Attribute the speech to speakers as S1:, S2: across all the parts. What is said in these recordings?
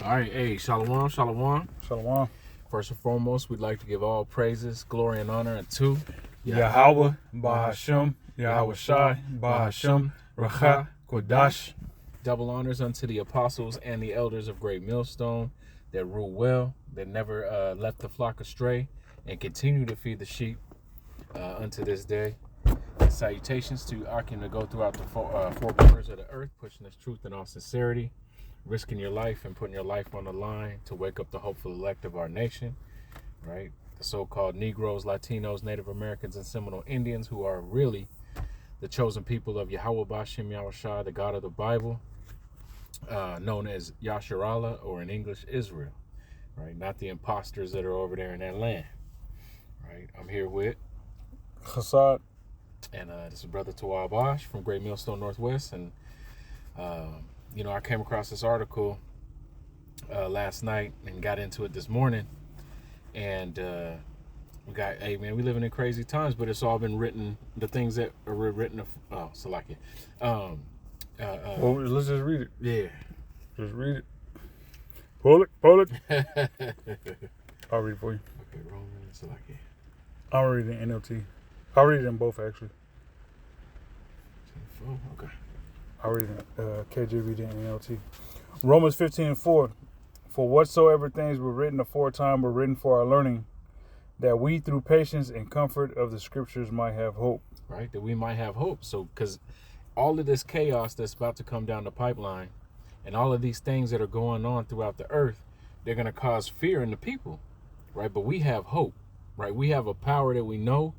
S1: All right, hey, shalom, shalom.
S2: Shalom.
S1: First and foremost, we'd like to give all praises, glory, and honor unto
S2: Yahweh, Bahashem, Yahweh Shai, Bahashem, Racha, Kodash.
S1: Double honors unto the apostles and the elders of Great Millstone that rule well, that never left the flock astray, and continue to feed the sheep unto this day. And salutations to Akim to go throughout the four corners of the earth, pushing this truth in all sincerity, risking your life and putting your life on the line to wake up the hopeful elect of our nation, right? The so-called Negroes, Latinos, Native Americans, and Seminole Indians, who are really the chosen people of Yahweh Bashem Yahweh Shai, the God of the Bible, known as Yasharallah, or in English, Israel, right? Not the imposters that are over there in that land, right? I'm here with
S2: Hassad.
S1: And this is Brother Tawab Bosch from Great Millstone Northwest. And, you know, I came across this article last night and got into it this morning. And we got, hey, man, we living in crazy times, but it's all been written, the things that are written, Salakia.
S2: Well, let's just read it.
S1: Yeah.
S2: Just read it. Pull it. I'll read it for you.
S1: Okay, Romans, Salakia.
S2: I'll read it in NLT. I'll read it in both, actually.
S1: Okay.
S2: I'll read it in KJV and NLT. Romans 15:4. For whatsoever things were written aforetime were written for our learning, that we through patience and comfort of the scriptures might have hope.
S1: Right, that we might have hope. So, because all of this chaos that's about to come down the pipeline and all of these things that are going on throughout the earth, they're going to cause fear in the people, right? But we have hope, right? We have a power that we know.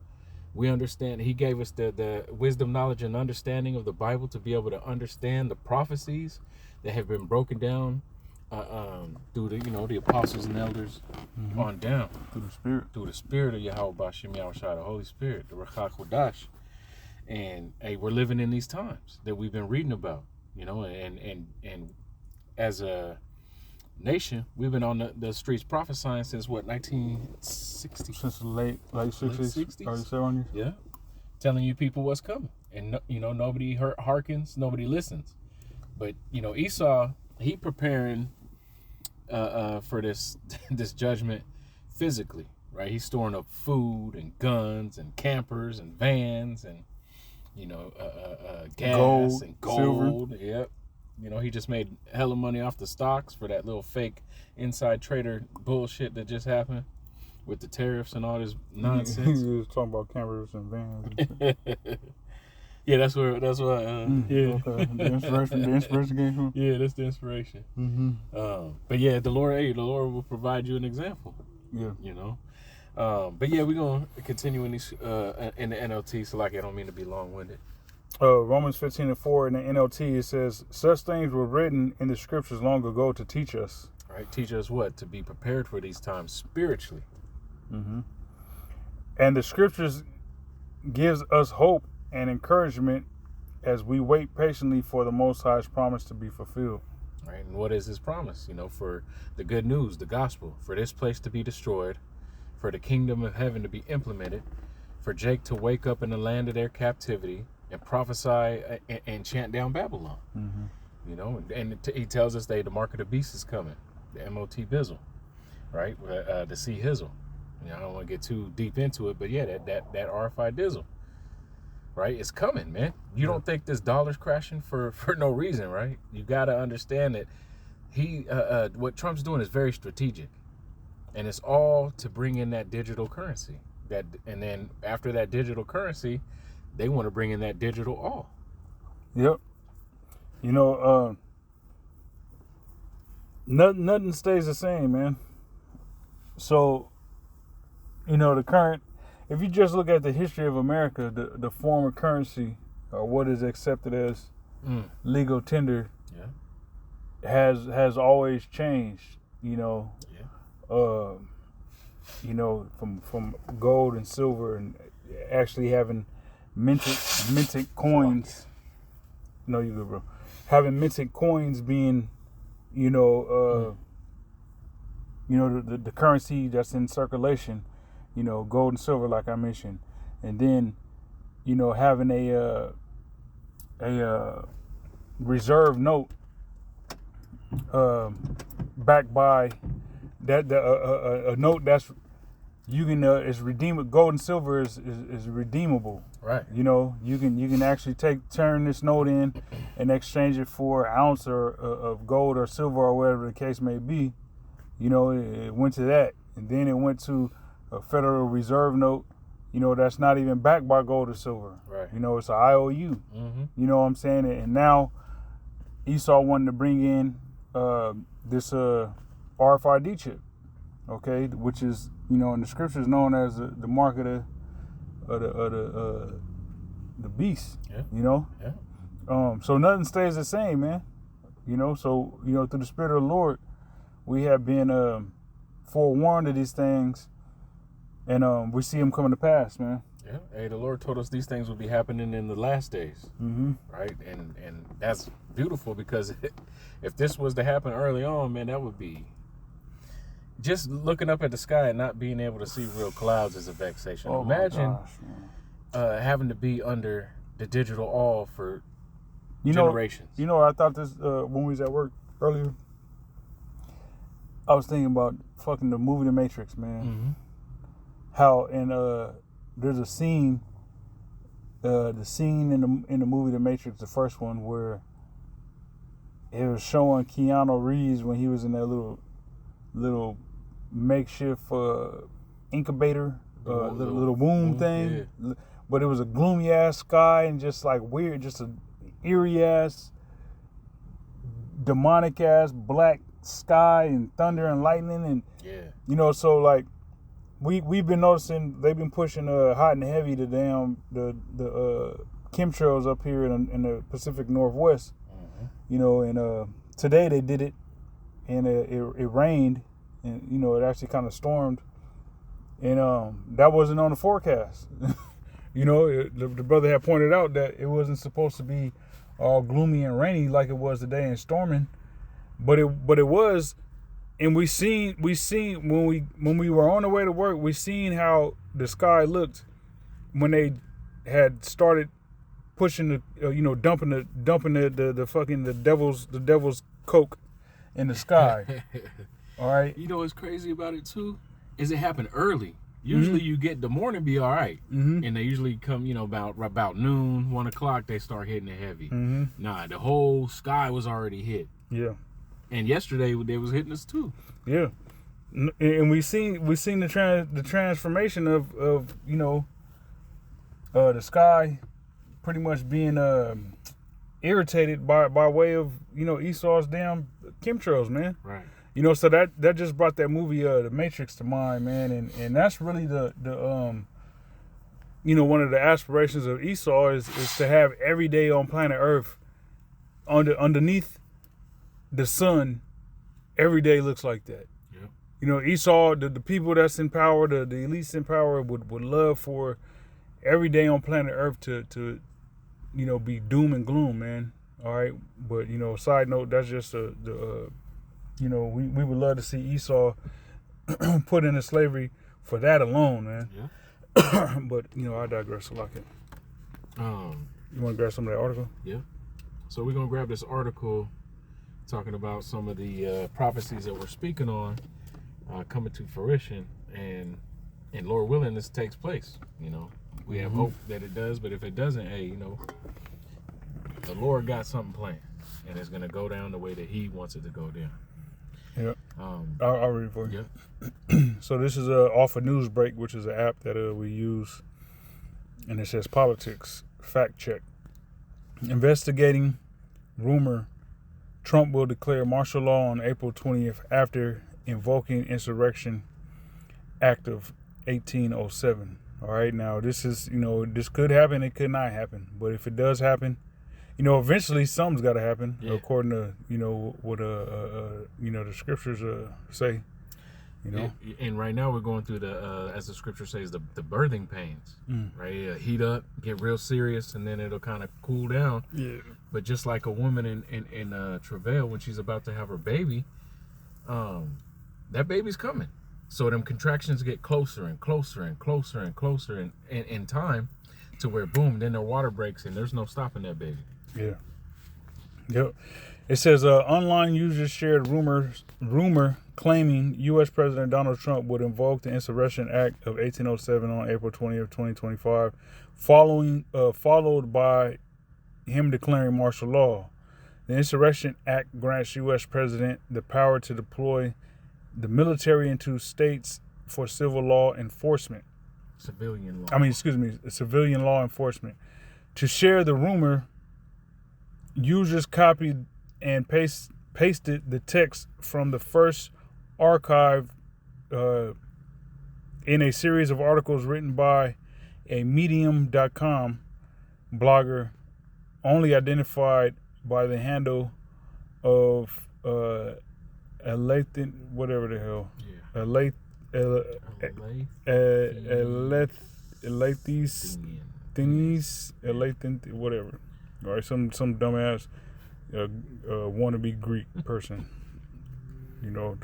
S1: We understand. He gave us the wisdom, knowledge, and understanding of the Bible to be able to understand the prophecies that have been broken down through the, the apostles and elders on down. Through the spirit of Yahweh Bashem Yahweh Shai, the Holy Spirit, the Racha Kodash. And hey, we're living in these times that we've been reading about, and as a nation, we've been on the streets prophesying since what, 1960?
S2: Since the late 60s, 37 years.
S1: Yeah, telling you people what's coming, and nobody hearkens, nobody listens. But Esau, he preparing for this judgment physically, right? He's storing up food and guns and campers and vans and gas and gold. Silver. Yep. He just made hella money off the stocks for that little fake inside trader bullshit that just happened with the tariffs and all this nonsense.
S2: He was talking about campers and vans.
S1: Yeah, that's what. Yeah.
S2: Okay. The inspiration came from.
S1: Yeah, that's the inspiration.
S2: Mm-hmm.
S1: But yeah, the Lord will provide you an example.
S2: Yeah.
S1: But yeah, we're gonna continue in these in the NLT. So I don't mean to be long-winded.
S2: Romans 15:4 in the NLT, it says, such things were written in the scriptures long ago to teach us.
S1: Right, teach us what? To be prepared for these times spiritually.
S2: Mm-hmm. And the scriptures gives us hope and encouragement as we wait patiently for the Most High's promise to be fulfilled.
S1: Right, and what is His promise? For the good news, the gospel, for this place to be destroyed, for the kingdom of heaven to be implemented, for Jake to wake up in the land of their captivity and prophesy and chant down Babylon. Mm-hmm. And he tells us the mark of the beast is coming, the MOT Bizzle, right? The C Hizzle. I don't want to get too deep into it, but yeah, that RFI Dizzle, right? It's coming, man. You don't think this dollar's crashing for no reason, right? You got to understand that what Trump's doing is very strategic, and it's all to bring in that digital currency. And then after that digital currency, they want to bring in that digital all.
S2: Yep. Nothing stays the same, man. So, the current, if you just look at the history of America, the form of currency, or what is accepted as legal tender, has always changed. From gold and silver, and actually having minted coins. No, you good, bro. Having minted coins being, the currency that's in circulation, gold and silver, like I mentioned, and then, having a reserve note backed by that a note that's you can is redeemable. Gold and silver is redeemable.
S1: Right.
S2: You know, you can actually turn this note in and exchange it for an ounce of gold or silver or whatever the case may be. You know, it went to that, and then it went to a Federal Reserve note. You know, that's not even backed by gold or silver.
S1: Right.
S2: You know, it's an IOU.
S1: Mm-hmm.
S2: You know what I'm saying? And now Esau wanted to bring in this RFID chip, okay, which is, you know, in the scriptures known as the mark of the beast.
S1: Yeah.
S2: You know.
S1: Yeah.
S2: So nothing stays the same, man. You know. So you know, through the Spirit of the Lord, we have been forewarned of these things, and we see them coming to pass, man.
S1: Yeah. Hey, the Lord told us these things would be happening in the last days.
S2: Mm-hmm.
S1: Right. And that's beautiful, because if this was to happen early on, man, that would be just looking up at the sky and not being able to see real clouds is a vexation.
S2: Oh
S1: Imagine
S2: my gosh,
S1: having to be under the digital awe for
S2: man.
S1: generations.
S2: You know, I thought this when we was at work earlier. I was thinking about fucking the movie The Matrix, man.
S1: Mm-hmm.
S2: How there's a scene, the scene in the movie The Matrix, the first one, where it was showing Keanu Reeves when he was in that little makeshift incubator, little womb thing. Yeah. But it was a gloomy ass sky and just like weird, just a eerie ass, demonic ass black sky and thunder and lightning, and you know, so like we've been noticing they've been pushing hot and heavy the chemtrails up here in the Pacific Northwest. Mm-hmm. You know, and today they did it, and it rained, and you know, it actually kind of stormed, and that wasn't on the forecast. You know, the brother had pointed out that it wasn't supposed to be all gloomy and rainy like it was today and storming, but it was. And we seen when we were on the way to work, we seen how the sky looked when they had started pushing the dumping the fucking the devil's coke in the sky. All right.
S1: You know what's crazy about it too is it happened early. Usually you get the morning be all right, and they usually come, you know, about noon, 1 o'clock they start hitting it heavy. Nah, the whole sky was already hit.
S2: Yeah.
S1: And yesterday they was hitting us too.
S2: Yeah, and we seen the transformation of you know the sky pretty much being irritated by way of, you know, Esau's damn chemtrails, man.
S1: Right.
S2: You know, so that just brought that movie The Matrix to mind, man, and that's really the you know, one of the aspirations of Esau is to have every day on planet Earth underneath the sun, every day looks like that.
S1: Yeah.
S2: You know, Esau, the people that's in power, the elites in power would love for every day on planet Earth to you know, be doom and gloom, man. All right, but you know, side note, that's just you know, we would love to see Esau put into slavery for that alone, man.
S1: Yeah.
S2: But you know, I digress a lot. You want to grab some of that article?
S1: Yeah. So we're gonna grab this article talking about some of the prophecies that we're speaking on coming to fruition, and Lord willing, this takes place. You know, we have hope that it does, but if it doesn't, hey, you know, the Lord got something planned, and it's gonna go down the way that He wants it to go down.
S2: Yeah. I'll read it for you.
S1: Yeah.
S2: So this is off of Newsbreak, which is an app that we use, and it says politics fact check. Investigating rumor Trump will declare martial law on April 20th after invoking Insurrection Act of 1807. All right, now this is, you know, this could happen, it could not happen, but if it does happen, you know, eventually something's got to happen, according to, you know, what you know, the scriptures say. You know,
S1: and right now we're going through the as the scripture says, the birthing pains. Right, heat up, get real serious, and then it'll kind of cool down.
S2: Yeah.
S1: But just like a woman in travail when she's about to have her baby, that baby's coming. So them contractions get closer and closer and closer and closer in time, to where boom, then their water breaks and there's no stopping that baby.
S2: Yeah. Yep. It says online users shared rumor claiming U.S. President Donald Trump would invoke the Insurrection Act of 1807 on April 20th, 2025, followed by him declaring martial law. The Insurrection Act grants U.S. President the power to deploy the military into states for civilian law enforcement. Civilian law enforcement. To share the rumor, users copied and pasted the text from the first archive in a series of articles written by a Medium.com blogger, only identified by the handle of Alathan, whatever the hell. Yeah. Alathan, whatever. All right, some dumbass wannabe Greek person. You know,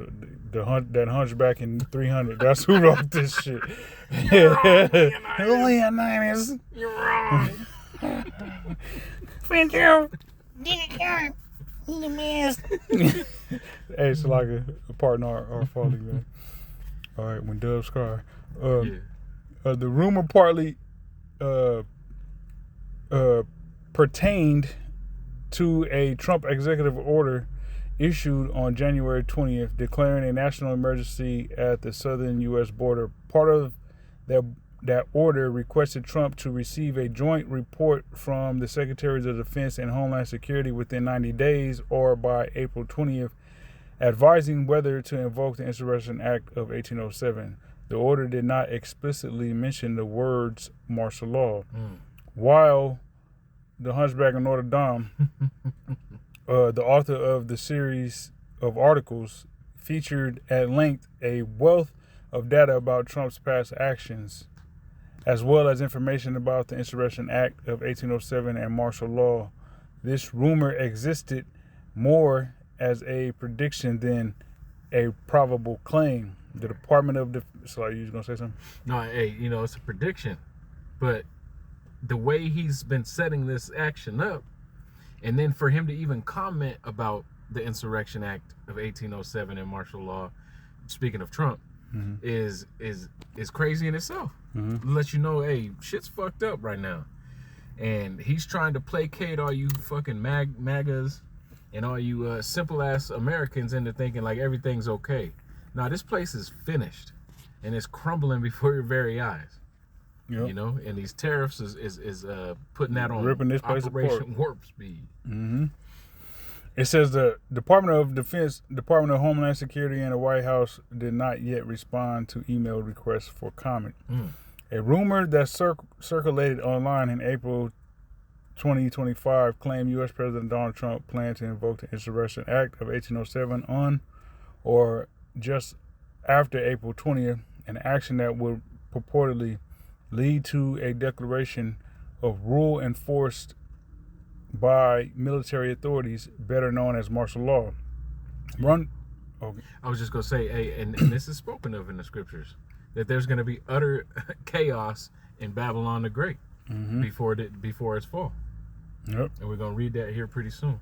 S2: that hunchback in 300. That's who wrote this shit.
S1: You're wrong,
S2: Leonidas.
S1: You're wrong.
S3: Thank you. The best.
S2: Hey, it's like a partner our folly, man. All right, when doves cry. The rumor partly pertained to a Trump executive order issued on January 20th declaring a national emergency at the southern U.S. border. Part of that order requested Trump to receive a joint report from the Secretaries of Defense and Homeland Security within 90 days or by April 20th, advising whether to invoke the Insurrection Act of 1807. The order did not explicitly mention the words martial law. While the Hunchback of Notre Dame, the author of the series of articles, featured at length a wealth of data about Trump's past actions, as well as information about the Insurrection Act of 1807 and martial law. This rumor existed more as a prediction than a probable claim. The Department of Defense. Sorry, you was gonna say something?
S1: No, hey, it's a prediction, but the way he's been setting this action up, and then for him to even comment about the Insurrection Act of 1807 and martial law, speaking of Trump, is crazy in itself. Let you know, hey, shit's fucked up right now, and he's trying to placate all you fucking MAGAs and all you simple ass Americans into thinking like everything's okay. Now this place is finished, and it's crumbling before your very eyes. Yep. And these tariffs is putting that on
S2: ripping this place
S1: Operation
S2: apart.
S1: Warp Speed.
S2: It says the Department of Defense, Department of Homeland Security, and the White House did not yet respond to email requests for comment. A rumor that circulated online in April 2025 claimed U.S. President Donald Trump planned to invoke the Insurrection Act of 1807 on or just after April 20th, an action that would purportedly lead to a declaration of rule enforced by military authorities, better known as martial law.
S1: I was just going to say, hey, and this is spoken of in the scriptures, that there's going to be utter chaos in Babylon the Great before its fall.
S2: Yep.
S1: And we're going to read that here pretty soon.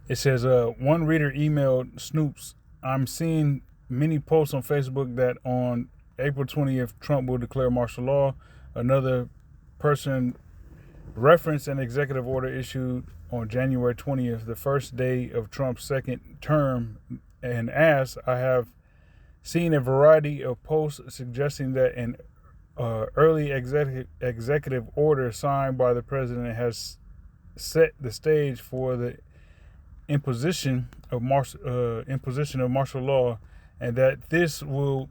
S2: It says, one reader emailed Snoops, I'm seeing many posts on Facebook that on April 20th, Trump will declare martial law. Another person referenced an executive order issued on January 20th, the first day of Trump's second term, and asked, I have seen a variety of posts suggesting that an early executive order signed by the president has set the stage for the imposition of martial law, and that this will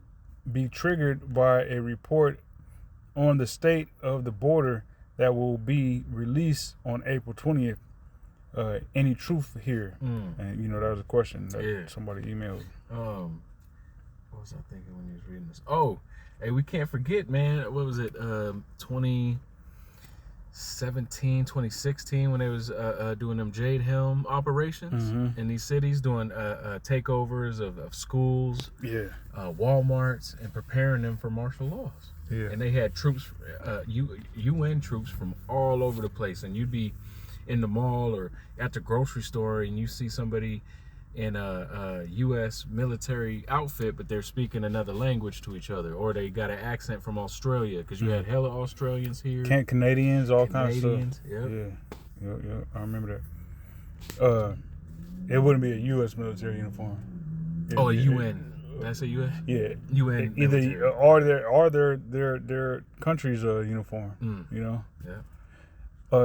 S2: be triggered by a report on the state of the border that will be released on April 20th. Any truth here? And that was a question that somebody emailed.
S1: What was I thinking when you was reading this? Oh, hey, we can't forget, man. What was it? 2017, 2016, when they was doing them Jade Helm operations in these cities, doing takeovers of schools, Walmarts, and preparing them for martial laws. Yeah. And they had troops, UN troops from all over the place, and you'd be in the mall or at the grocery store and you see somebody in a U.S. military outfit, but they're speaking another language to each other, or they got an accent from Australia, because you had hella Australians here.
S2: Canadians, all kinds of stuff.
S1: Yep.
S2: Yeah, I remember that. It wouldn't be a U.S. military uniform.
S1: A UN. Did I say U.S.?
S2: Yeah.
S1: UN.
S2: Either
S1: military.
S2: or their country's uniform. You know.
S1: Yeah.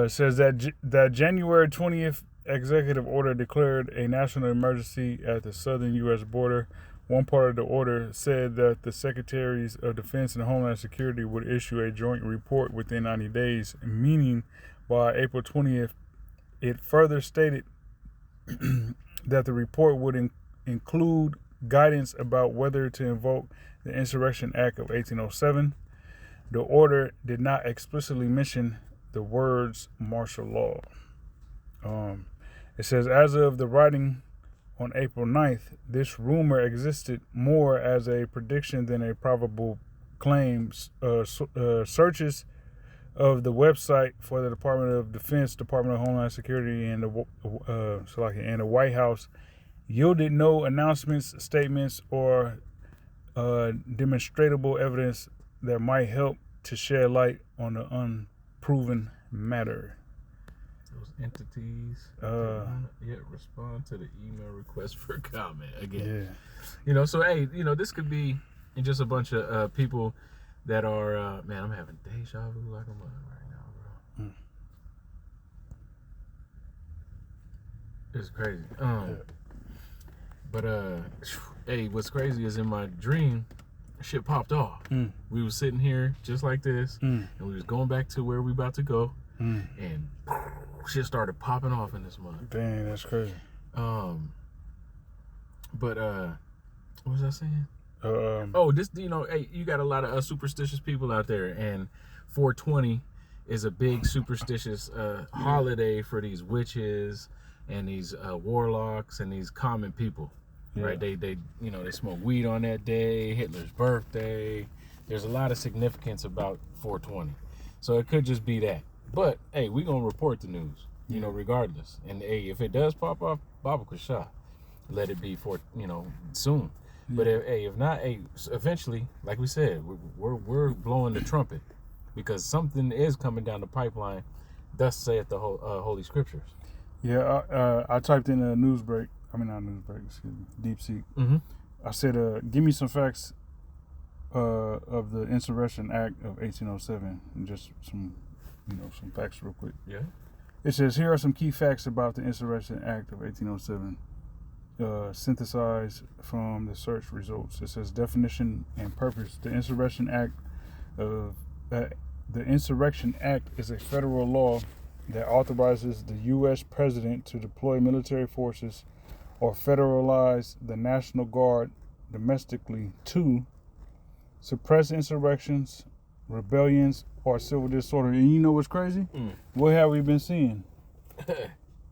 S2: It says that January 20th executive order declared a national emergency at the southern U.S. border. One part of the order said that the Secretaries of Defense and Homeland Security would issue a joint report within 90 days, meaning by April 20th. It further stated that the report would include guidance about whether to invoke the Insurrection Act of 1807. The order did not explicitly mention the words martial law. It says, as of the writing on April 9th, this rumor existed more as a prediction than a probable claim. Searches of the website for the Department of Defense, Department of Homeland Security, and the White House yielded no announcements, statements, or demonstrable evidence that might help to shed light on the unproven matter.
S1: Those entities did not yet respond to the email request for comment again.
S2: Yeah.
S1: So hey, this could be just a bunch of people that are man, I'm having deja vu like a mother right now, bro. It's crazy. But hey, what's crazy is in my dream, shit popped off. We was sitting here just like this, and we was going back to where we about to go, and shit started popping off in this month.
S2: Dang, that's crazy.
S1: But what was I saying? Hey, you got a lot of superstitious people out there, and 420 is a big superstitious holiday for these witches and these warlocks and these common people.
S2: Yeah.
S1: Right? They smoke weed on that day, Hitler's birthday. There's a lot of significance about 420. So it could just be that. But hey, we gonna report the news, regardless. And hey, if it does pop off, Baba Kasha, let it be for soon. But if not, eventually, like we said, we're blowing the trumpet, because something is coming down the pipeline. Thus saith the Holy Scriptures.
S2: Yeah, I typed in a news break. I mean, not news break. Excuse me. Deep Seek. I said, give me some facts of the Insurrection Act of 1807, and just some facts real quick.
S1: Yeah.
S2: It says, here are some key facts about the Insurrection Act of 1807. Synthesized from the search results. It says definition and purpose. The Insurrection Act is a federal law that authorizes the U.S. President to deploy military forces or federalize the National Guard domestically to suppress insurrections, rebellions, or civil disorder. And you know what's crazy? What have we been seeing?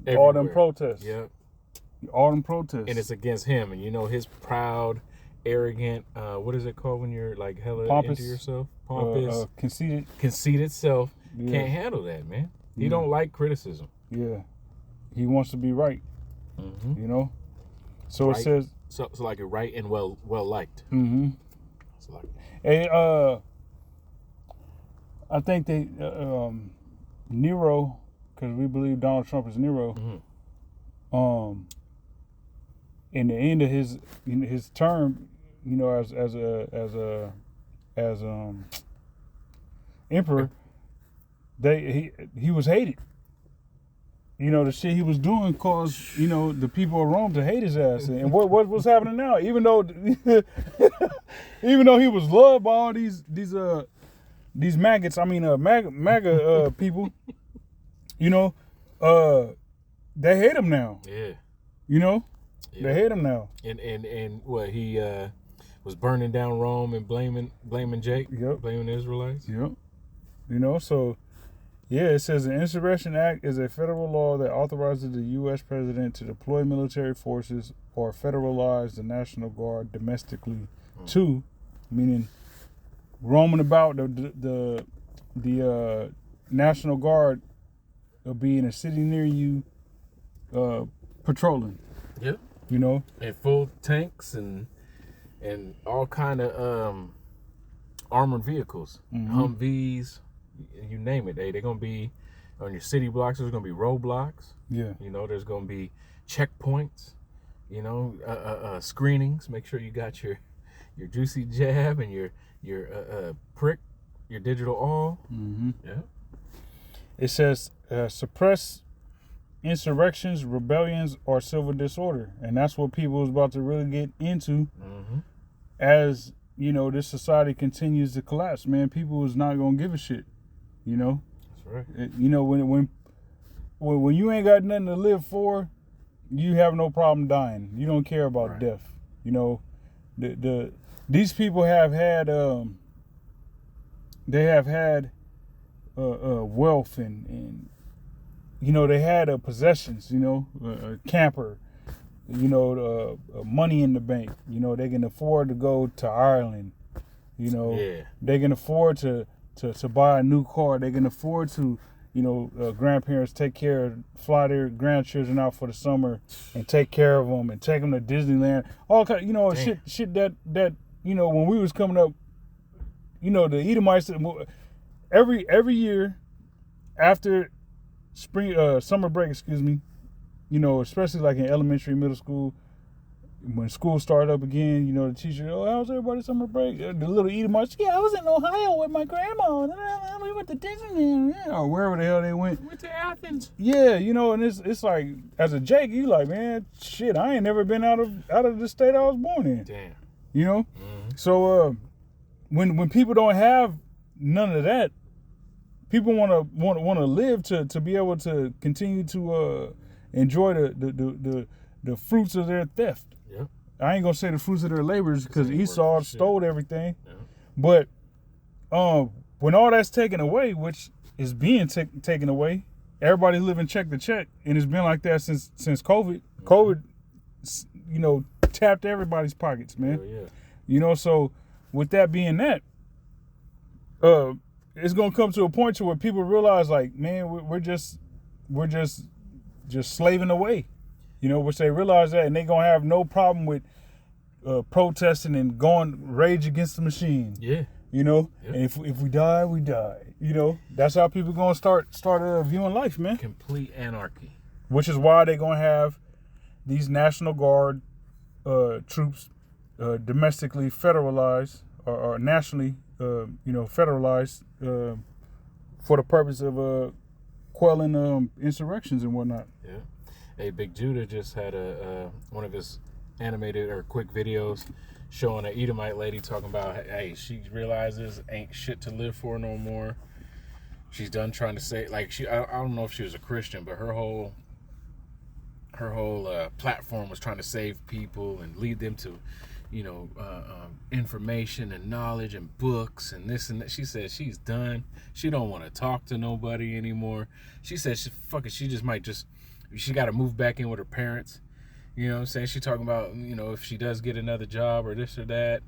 S2: All them protests.
S1: Yep.
S2: All them protests.
S1: And it's against him. And his proud, arrogant, what is it called when you're like hella
S2: Pompous,
S1: into yourself? Pompous.
S2: Conceited
S1: self. Yeah. Can't handle that, man. He don't like criticism.
S2: Yeah. He wants to be right. So
S1: right.
S2: It says.
S1: So like it right and well liked. So like,
S2: hey, I think they, Nero, because we believe Donald Trump is Nero, in the end of his term, as emperor, he was hated. The shit he was doing caused the people of Rome to hate his ass. And what was happening now? Even though he was loved by all these maggots, MAGA people, they hate him now.
S1: Yeah.
S2: They hate him now.
S1: And what, he was burning down Rome and blaming Jake?
S2: Yep.
S1: Blaming the Israelites?
S2: Yep. So it says the Insurrection Act is a federal law that authorizes the U.S. President to deploy military forces or federalize the National Guard domestically to, meaning roaming about the National Guard be in a city near you, patrolling.
S1: Yep.
S2: You know,
S1: And full tanks and all kind of armored vehicles, Humvees, you name it. They're gonna be on your city blocks. There's gonna be roadblocks.
S2: yeah.
S1: You know, there's gonna be checkpoints. You know, screenings. Make sure you got your juicy jab and your prick, your digital all.
S2: Mm-hmm.
S1: Yeah.
S2: It says suppress insurrections, rebellions, or civil disorder, and that's what people is about to really get into as this society continues to collapse. Man, people is not gonna give a shit.
S1: That's right.
S2: When you ain't got nothing to live for, you have no problem dying. You don't care about death. These people have had wealth and they had possessions. A camper. Money in the bank. They can afford to go to Ireland. They can afford to buy a new car. They can afford to, grandparents fly their grandchildren out for the summer and take care of them and take them to Disneyland. All kind, shit that when we was coming up, the Edomites every year after summer break, especially like in elementary, middle school, when school started up again, the teacher, how's everybody's summer break? The little Edomites, I was in Ohio with my grandma. We went to Disneyland, or wherever the hell they went.
S1: Went to Athens.
S2: Yeah, and it's like, as a Jake, you like, man, shit, I ain't never been out of the state I was born in.
S1: Damn.
S2: So when people don't have none of that, people want to live to be able to continue to enjoy the fruits of their theft.
S1: Yep.
S2: I ain't gonna say the fruits of their labors because Esau stole everything.
S1: Yeah.
S2: But when all that's taken away, which is being taken away, everybody's living check to check, and it's been like that since COVID. COVID, tapped everybody's pockets, man.
S1: Hell yeah.
S2: So with that being that, it's gonna come to a point to where people realize, like, man, we're just slaving away, which they realize that, and they gonna have no problem with protesting and going rage against the machine.
S1: Yeah.
S2: And if we die, we die. That's how people gonna start viewing life, man.
S1: Complete anarchy.
S2: Which is why they gonna have these National Guard troops domestically federalized or nationally, federalized for the purpose of quelling insurrections and whatnot.
S1: Yeah. Hey, Big Judah just had one of his animated or quick videos showing an Edomite lady talking about, hey, she realizes ain't shit to live for no more. She's done trying to say, like, I don't know if she was a Christian, but her whole platform was trying to save people and lead them to, information and knowledge and books and this and that. She said she's done. She don't want to talk to nobody anymore. She said she got to move back in with her parents. You know what I'm saying? She talking about, if she does get another job or this or that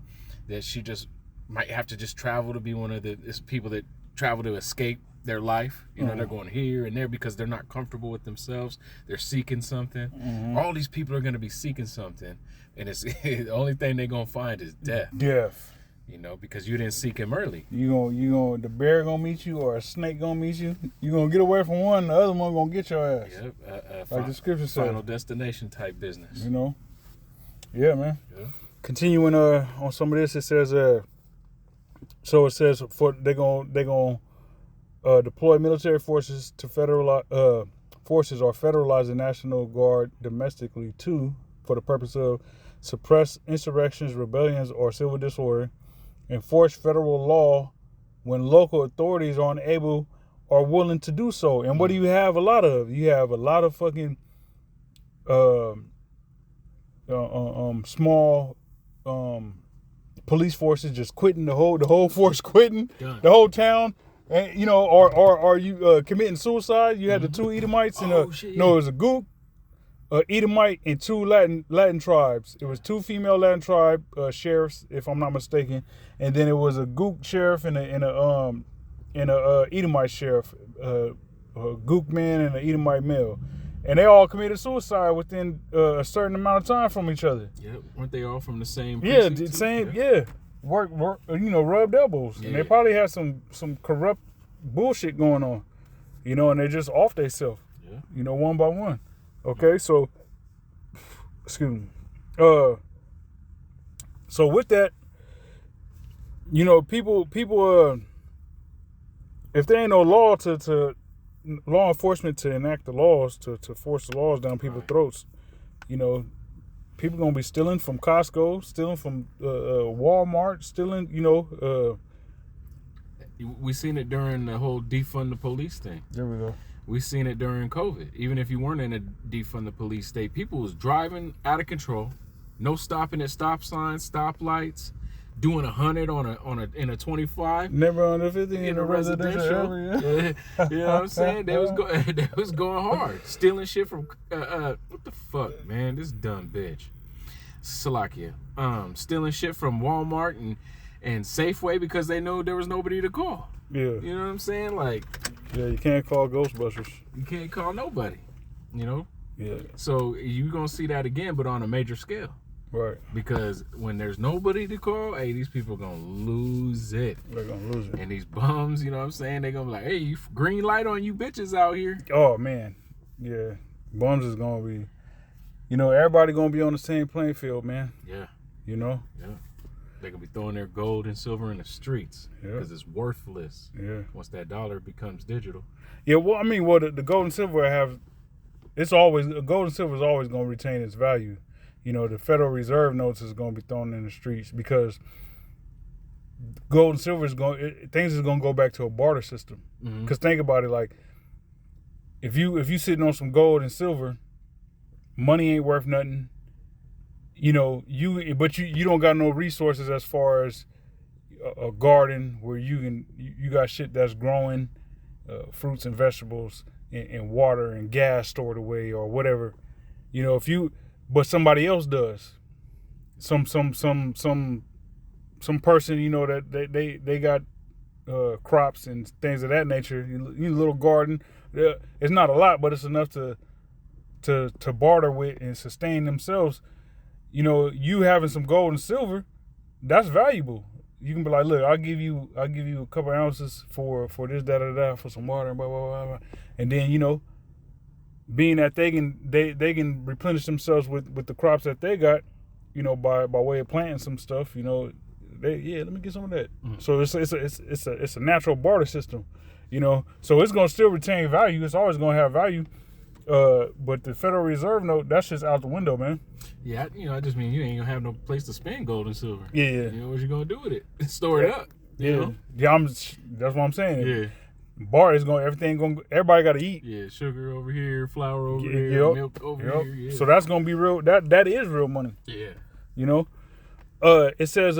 S1: she just might have to just travel to be one of the people that travel to escape their life. They're going here and there because they're not comfortable with themselves. They're seeking something. Mm-hmm. All these people are going to be seeking something, and it's the only thing they're going to find is death. Because you didn't seek him early.
S2: The bear gonna meet you, or a snake gonna meet you. You gonna get away from one, the other one gonna get your ass.
S1: Yep.
S2: Like the scripture says.
S1: Final destination type business.
S2: Yeah, man.
S1: Yeah.
S2: Continuing on some of this, it says so it says they gonna deploy military forces to federalize the National Guard domestically too, for the purpose of suppress insurrections, rebellions, or civil disorder, enforce federal law when local authorities are unable or willing to do so. And what do you have a lot of? You have a lot of fucking small police forces just quitting, the whole force quitting, the whole town. And, or you committing suicide. You had the two Edomites and it was a Gook, Edomite, and two Latin tribes. It was two female Latin tribe sheriffs, if I'm not mistaken, and then it was a Gook sheriff and a Edomite sheriff, Gook man and an Edomite male. And they all committed suicide within a certain amount of time from each other.
S1: Yep. Weren't they all from the same?
S2: Yeah,
S1: precinct,
S2: the
S1: too?
S2: same. Yeah, work. Rubbed elbows, and they probably had some corrupt bullshit going on, and they just off themselves.
S1: Yeah.
S2: One by one. Okay, so excuse me. So with that, people, if there ain't no law to law enforcement to enact the laws to force the laws down people's throats, people gonna be stealing from Costco, stealing from Walmart, stealing.
S1: We seen it during the whole defund the police thing.
S2: There we go.
S1: We seen it during COVID. Even if you weren't in a defund the police state, people was driving out of control, no stopping at stop signs, stoplights, doing 100 in a 25.
S2: Never under 50 in a residential area.
S1: You know what I'm saying? They was going hard, stealing shit from what the fuck, man? This dumb bitch, Salakia, stealing shit from Walmart and Safeway because they know there was nobody to call.
S2: Yeah.
S1: You know what I'm saying? Like,
S2: yeah, you can't call Ghostbusters.
S1: You can't call nobody.
S2: Yeah.
S1: So you're gonna see that again, but on a major scale.
S2: Right.
S1: Because when there's nobody to call, hey, these people are gonna lose it.
S2: They're gonna lose it.
S1: And these bums, you know what I'm saying? They're gonna be like, hey, green light on you bitches out here.
S2: Oh man. Yeah. Bums is gonna be, everybody gonna be on the same playing field, man.
S1: Yeah.
S2: Yeah.
S1: They're gonna be throwing their gold and silver in the streets because it's worthless.
S2: Yeah.
S1: Once that dollar becomes digital.
S2: Yeah. Well, I mean, the gold and silver gold and silver is always gonna retain its value. The Federal Reserve notes is going to be thrown in the streets because gold and silver things is going to go back to a barter system. Because think about it, like if you sitting on some gold and silver, money ain't worth nothing. You don't got no resources as far as a garden where you got shit that's growing, fruits and vegetables and water and gas stored away or whatever. But somebody else does. Some person, that they got crops and things of that nature. Little garden. It's not a lot, but it's enough to barter with and sustain themselves. You having some gold and silver, that's valuable. You can be like, look, I'll give you a couple ounces for this, that, for some water, and blah blah blah, and then being that they can replenish themselves with the crops that they got, by way of planting some stuff, let me get some of that. So it's a natural barter system, So it's gonna still retain value. It's always gonna have value. But the Federal Reserve note, that's just out the window, man.
S1: Yeah, I just mean you ain't gonna have no place to spend gold and silver.
S2: Yeah.
S1: What you gonna do with it? Store it up.
S2: Yeah. That's what I'm saying.
S1: Yeah.
S2: Bar is everybody got to eat.
S1: Yeah, sugar over here, flour over here, milk over here. Yeah.
S2: So that's gonna be real. That is real money.
S1: Yeah.
S2: It says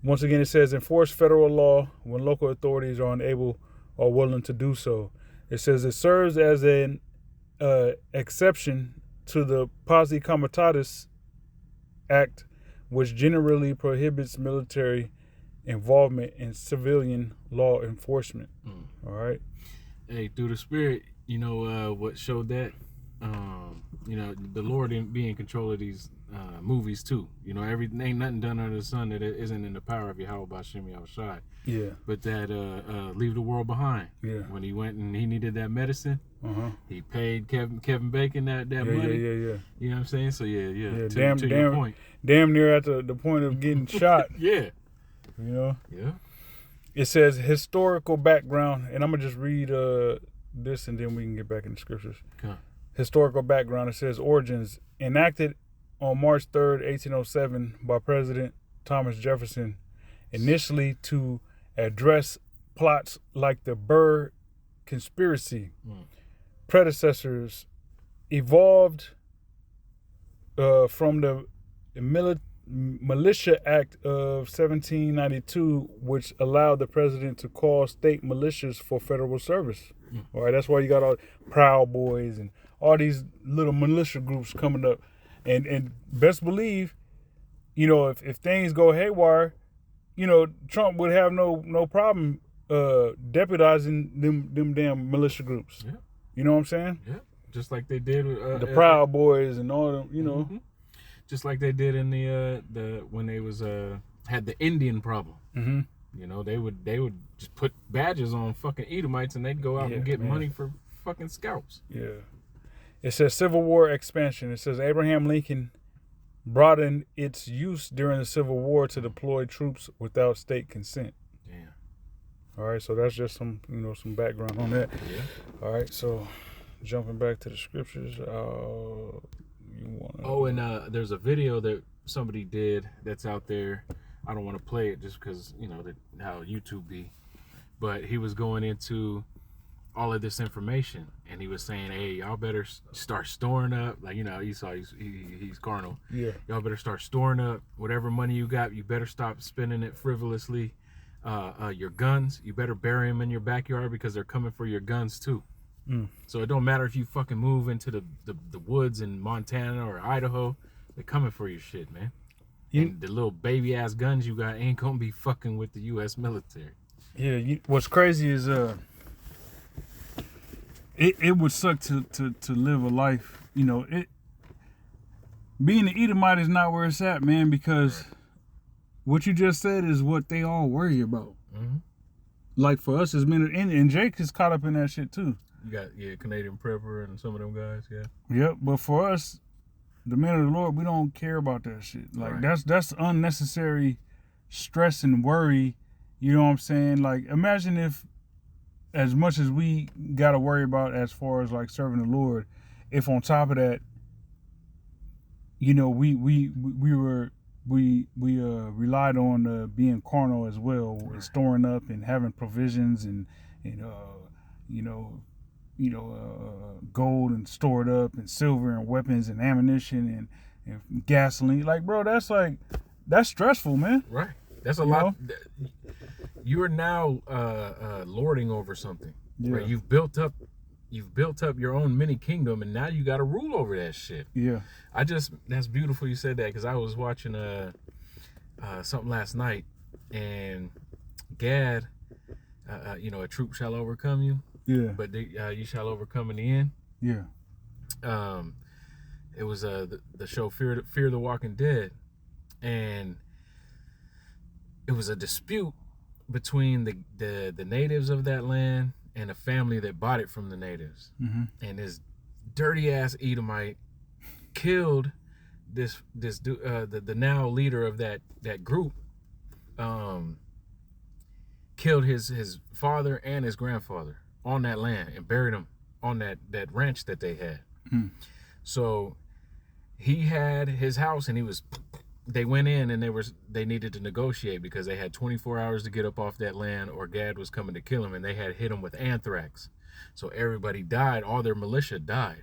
S2: once again, it says enforce federal law when local authorities are unable or willing to do so. It says it serves as an exception to the Posse Comitatus Act, which generally prohibits military involvement in civilian law enforcement. All right.
S1: Hey, through the spirit, what showed that? The Lord be in control of these movies too. Ain't nothing done under the sun that isn't in the power of Yahweh Bashim Yahushai.
S2: Yeah.
S1: But that leave the world behind.
S2: Yeah.
S1: When he went and he needed that medicine, he paid Kevin Bacon that money.
S2: Yeah.
S1: You know what I'm saying? So yeah.
S2: To your point. Damn near at the point of getting shot.
S1: Yeah.
S2: Yeah.
S1: It
S2: says historical background, and I'm gonna just read this, and then we can get back in the scriptures.
S1: Okay.
S2: Historical background. It says origins enacted on March 3rd, 1807, by President Thomas Jefferson, initially to address plots like the Burr conspiracy. Predecessors evolved from the Militia Act of 1792, which allowed the president to call state militias for federal service. All right, that's why you got all Proud Boys and all these little militia groups coming up. And best believe, if things go haywire, Trump would have no problem deputizing them damn militia groups.
S1: Yeah.
S2: You know what I'm saying?
S1: Yeah. Just like they did with
S2: The Proud Boys and all them. You know.
S1: Mm-hmm. Just like they did in the when they was had the Indian problem.
S2: Mm-hmm.
S1: You know, they would just put badges on fucking Edomites and they'd go out and get money for fucking scalps.
S2: Yeah. It says Civil War expansion. It says Abraham Lincoln broadened its use during the Civil War to deploy troops without state consent.
S1: Damn.
S2: All right, so that's just some background on that.
S1: Yeah.
S2: All right, so jumping back to the scriptures.
S1: There's a video that somebody did that's out there. I don't want to play it just because, how YouTube be. But he was going into all of this information and he was saying, hey, y'all better start storing up. Like, Esau, he's carnal.
S2: Yeah.
S1: Y'all better start storing up whatever money you got. You better stop spending it frivolously. Your guns, you better bury them in your backyard because they're coming for your guns too. So it don't matter if you fucking move into the woods in Montana or Idaho, they're coming for your shit, man. And the little baby ass guns you got ain't gonna be fucking with the U.S. military.
S2: Yeah, what's crazy is it would suck to live a life. Being an Edomite is not where it's at, man, because what you just said is what they all worry about.
S1: Mm-hmm.
S2: Like for us as men, and Jake is caught up in that shit too.
S1: You got Canadian Prepper and some of them guys, yeah.
S2: Yep, but for us, the men of the Lord, we don't care about that shit. Like that's unnecessary stress and worry. You know what I'm saying? Like imagine if, as much as we gotta worry about as far as like serving the Lord, if on top of that, we relied on being carnal as well, and storing up and having provisions and gold and stored up and silver and weapons and ammunition and gasoline. Like, bro, that's stressful, man.
S1: Right. That's a lot. You are now lording over something.
S2: Yeah.
S1: Right? You've built up your own mini kingdom, and now you got to rule over that shit.
S2: Yeah.
S1: That's beautiful you said that, because I was watching something last night, and Gad, a troop shall overcome you.
S2: Yeah.
S1: But you shall overcome in the end.
S2: Yeah.
S1: It was the show Fear the Walking Dead, and it was a dispute between the natives of that land and a family that bought it from the natives.
S2: Mm-hmm.
S1: And this dirty ass Edomite killed the now leader of that group. Killed his father and his grandfather on that land and buried them on that ranch that they had. So he had his house, and they went in and they needed to negotiate because they had 24 hours to get up off that land or Gad was coming to kill him, and they had hit him with anthrax. So everybody died. All their militia died.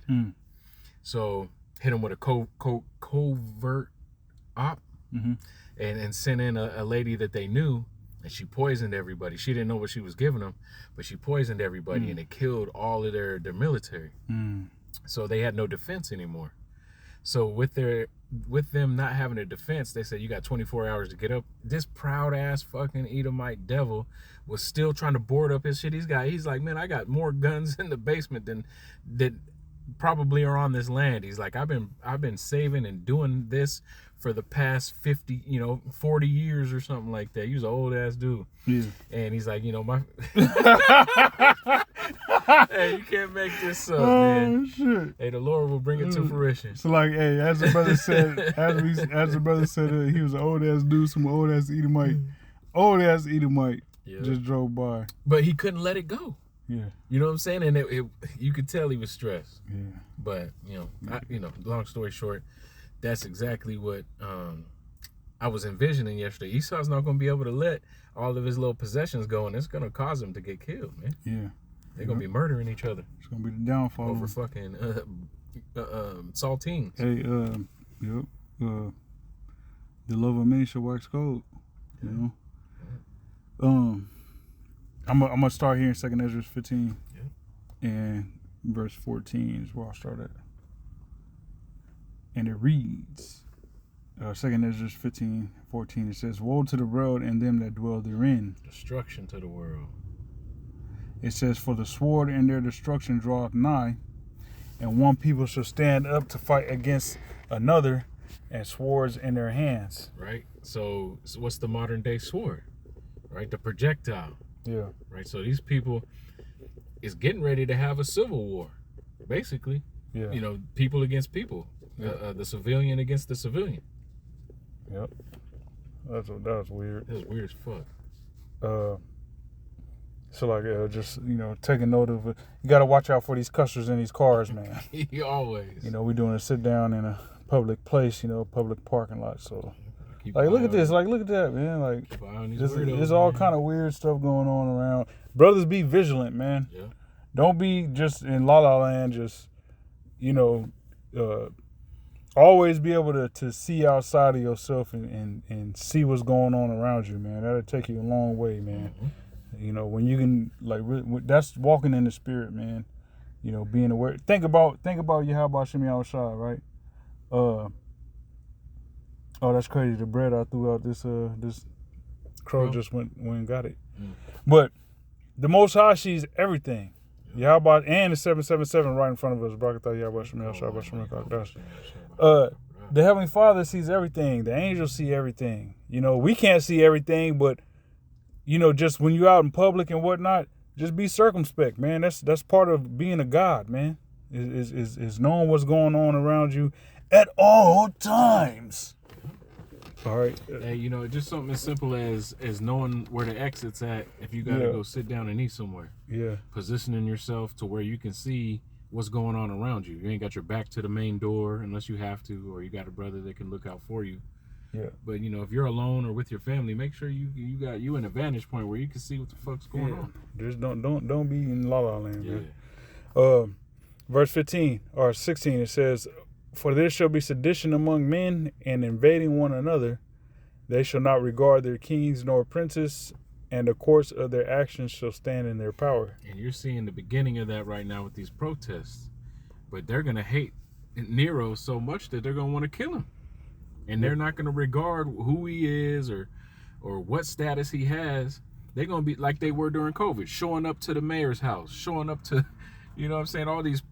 S1: So hit him with a covert op, and sent in a lady that they knew, and she poisoned everybody. She didn't know what she was giving them, but she poisoned everybody, and it killed all of their military. So they had no defense anymore. So with them not having a defense, they said, you got 24 hours to get up. This proud ass fucking Edomite devil was still trying to board up his shit. He's like, man, I got more guns in the basement than that probably are on this land. He's like, I've been saving and doing this for the past 40 years or something like that. He was an old ass dude. Yeah. And he's like, my hey, you can't make this up, man. Shit. Hey, the Lord will bring it to fruition.
S2: So like, hey, as the brother said, he was an old ass dude, some old ass Edomite. Just drove by.
S1: But he couldn't let it go.
S2: Yeah.
S1: You know what I'm saying? And you could tell he was stressed.
S2: Yeah.
S1: But, long story short, that's exactly what I was envisioning yesterday. Esau's not going to be able to let all of his little possessions go, and it's going to cause him to get killed, man.
S2: Yeah.
S1: They're going to be murdering each other.
S2: It's going to be the downfall.
S1: Over fucking saltines.
S2: Hey, the love of many shall wax cold, you know? I'm gonna start here in 2 Ezra 15, and verse 14 is where I'll start at. And it reads, 2 Ezra 15:14. It says, "Woe to the world and them that dwell therein."
S1: Destruction to the world.
S2: It says, "For the sword and their destruction draweth nigh, and one people shall stand up to fight against another, and swords in their hands."
S1: Right. So what's the modern day sword? Right. The projectile.
S2: Yeah.
S1: Right. So these people is getting ready to have a civil war, basically.
S2: Yeah.
S1: You know, people against people.
S2: Yeah.
S1: The civilian against the civilian.
S2: Yep. That's weird.
S1: That's weird as fuck.
S2: So like, just taking note of it. You got to watch out for these cussers in these cars, man.
S1: Always.
S2: We're doing a sit down in a public place, public parking lot. So,
S1: Keep
S2: like,
S1: an
S2: look
S1: eye
S2: at this.
S1: on-
S2: Like, look at that, man. Like,
S1: keep an eye on these
S2: there's
S1: weirdos,
S2: all
S1: man.
S2: kind of weird stuff going on around. Brothers, be vigilant, man.
S1: Yeah.
S2: Don't be just in la la land. Just always be able to see outside of yourself and see what's going on around you, man. That'll take you a long way, man.
S1: Mm-hmm.
S2: When you can, like, that's walking in the spirit, man. Being aware. Think about Yahweh Shemi outside, right? Oh, that's crazy. The bread I threw out, this crow just went and got it. But the Most High sees everything. Yahweh and the 777 right in front of us. Barakatah Yahweh Shemi outside. The Heavenly Father sees everything. The angels see everything. We can't see everything, but just when you're out in public and whatnot, just be circumspect, man. That's part of being a God, man. Is knowing what's going on around you at all times. All right.
S1: Hey, just something as simple as knowing where the exit's at if you gotta
S2: Yeah.
S1: go sit down and eat somewhere.
S2: Yeah.
S1: Positioning yourself to where you can see what's going on around you. You ain't got your back to the main door unless you have to, or you got a brother that can look out for you.
S2: Yeah.
S1: But if you're alone or with your family, make sure you got an vantage point where you can see what the fuck's going on.
S2: Just don't be in la la land,
S1: Yeah.
S2: man. Verse 15 or 16, it says, "For there shall be sedition among men, and invading one another. They shall not regard their kings nor princes, and the course of their actions shall stand in their power."
S1: And you're seeing the beginning of that right now with these protests. But they're gonna hate Nero so much that they're gonna want to kill him. And they're not going to regard who he is or what status he has. They're going to be like they were during COVID, showing up to the mayor's house, showing up to, all these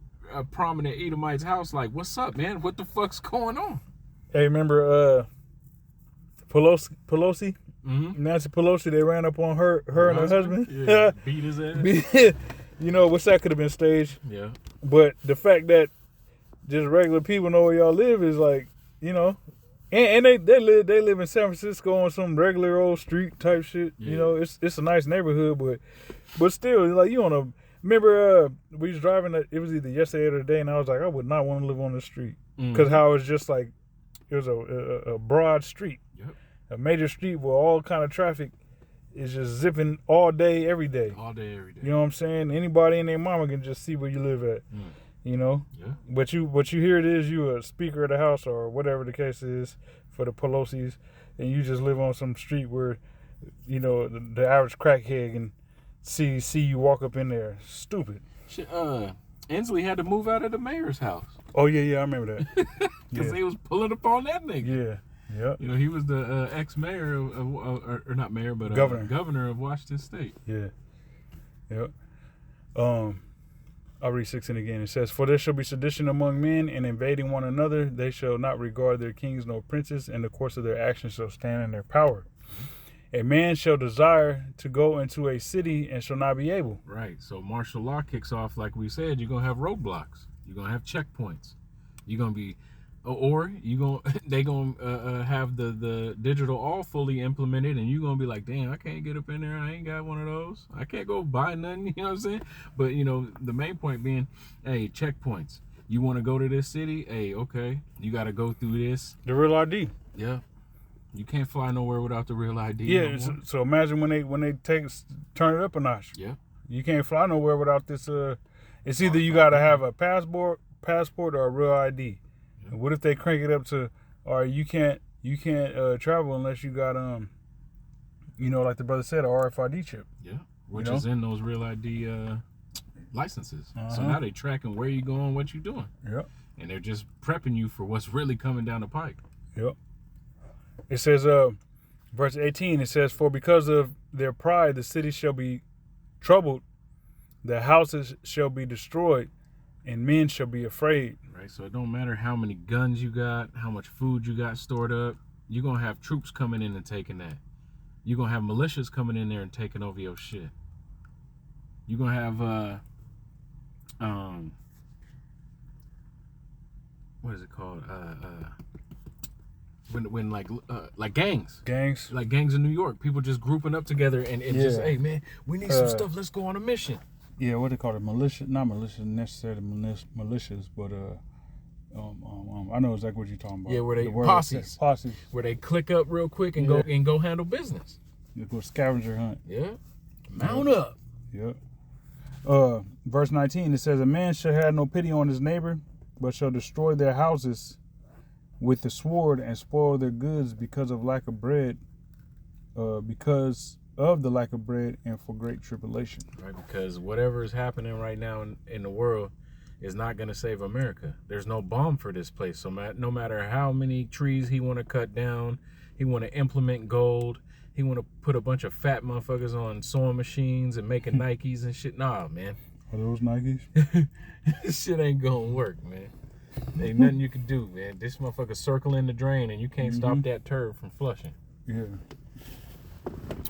S1: prominent Edomites' house. Like, what's up, man? What the fuck's going on?
S2: Hey, remember Pelosi?
S1: Mm-hmm.
S2: Nancy Pelosi, they ran up on her and her husband.
S1: Yeah, beat his ass.
S2: Which that could have been staged.
S1: Yeah.
S2: But the fact that just regular people know where y'all live is like, and they live in San Francisco on some regular old street type shit.
S1: Yeah.
S2: It's a nice neighborhood, but still, like, you want to remember we was driving. It was either yesterday or today, and I was like, I would not want to live on the street because how it was just like it was a broad street, a major street where all kind of traffic is just zipping all day, every day.
S1: All day, every day.
S2: You know what I'm saying? Anybody and their mama can just see where you live at.
S1: Yeah.
S2: But you hear it is you a speaker of the house or whatever the case is for the Pelosi's, and you just live on some street where, the average crackhead can see you walk up in there. Stupid.
S1: Shit, Inslee had to move out of the mayor's house
S2: Oh yeah, I remember that.
S1: because
S2: Yeah.
S1: they was pulling up on that nigga.
S2: Yeah.
S1: He was the ex-mayor or not mayor, but governor of Washington State.
S2: Yeah. Yep. I'll read 16 again. It says, "For there shall be sedition among men, and invading one another. They shall not regard their kings nor princes, and the course of their actions shall stand in their power. A man shall desire to go into a city and shall not be able."
S1: Right. So martial law kicks off, like we said. You're gonna have roadblocks. You're gonna have checkpoints. You're gonna be, they gonna have the digital all fully implemented, and you're gonna be like, damn, I can't get up in there. I ain't got one of those. I can't go buy nothing. You know what I'm saying? But the main point being, hey, checkpoints. You want to go to this city? Hey, okay, you got to go through this.
S2: The real ID.
S1: Yeah. You can't fly nowhere without the real ID.
S2: Yeah. So imagine when they turn it up a notch.
S1: Yeah.
S2: You can't fly nowhere without this. It's either you got to have a passport or a real ID. And what if they crank it up to, or you can't travel unless you got like the brother said, a RFID chip.
S1: Yeah, which is in those real ID licenses. So now they tracking where you going, what you doing.
S2: Yep.
S1: And they're just prepping you for what's really coming down the pike.
S2: Yep. It says, verse 18. It says, "For because of their pride, the city shall be troubled, The houses shall be destroyed, and men shall be afraid.
S1: Right. So it don't matter how many guns you got, how much food you got stored up. You're gonna have troops coming in and taking that. You're gonna have militias coming in there and taking over your shit. You're gonna have what is it called? When like gangs. Like gangs in New York. People just grouping up together and just, hey man, we need some stuff. Let's go on a mission.
S2: Yeah, what they call it? Militia, not militia necessarily militias, but I know exactly what you're talking about.
S1: Yeah, where they posses. Where they click up real quick and go handle business.
S2: You go scavenger hunt.
S1: Yeah. Mount up.
S2: Yeah. Verse 19, it says, a man shall have no pity on his neighbor, but shall destroy their houses with the sword and spoil their goods because of lack of bread, because of the lack of bread and for great tribulation.
S1: Right, because whatever is happening right now in the world is not going to save America. There's no bomb for this place. So no matter how many trees he want to cut down, he want to implement gold, he want to put a bunch of fat motherfuckers on sewing machines and making Nikes and shit. Nah, man.
S2: Are those Nikes?
S1: This shit ain't going to work, man. Ain't nothing you can do, man. This motherfucker circling the drain and you can't stop that turd from flushing.
S2: Yeah.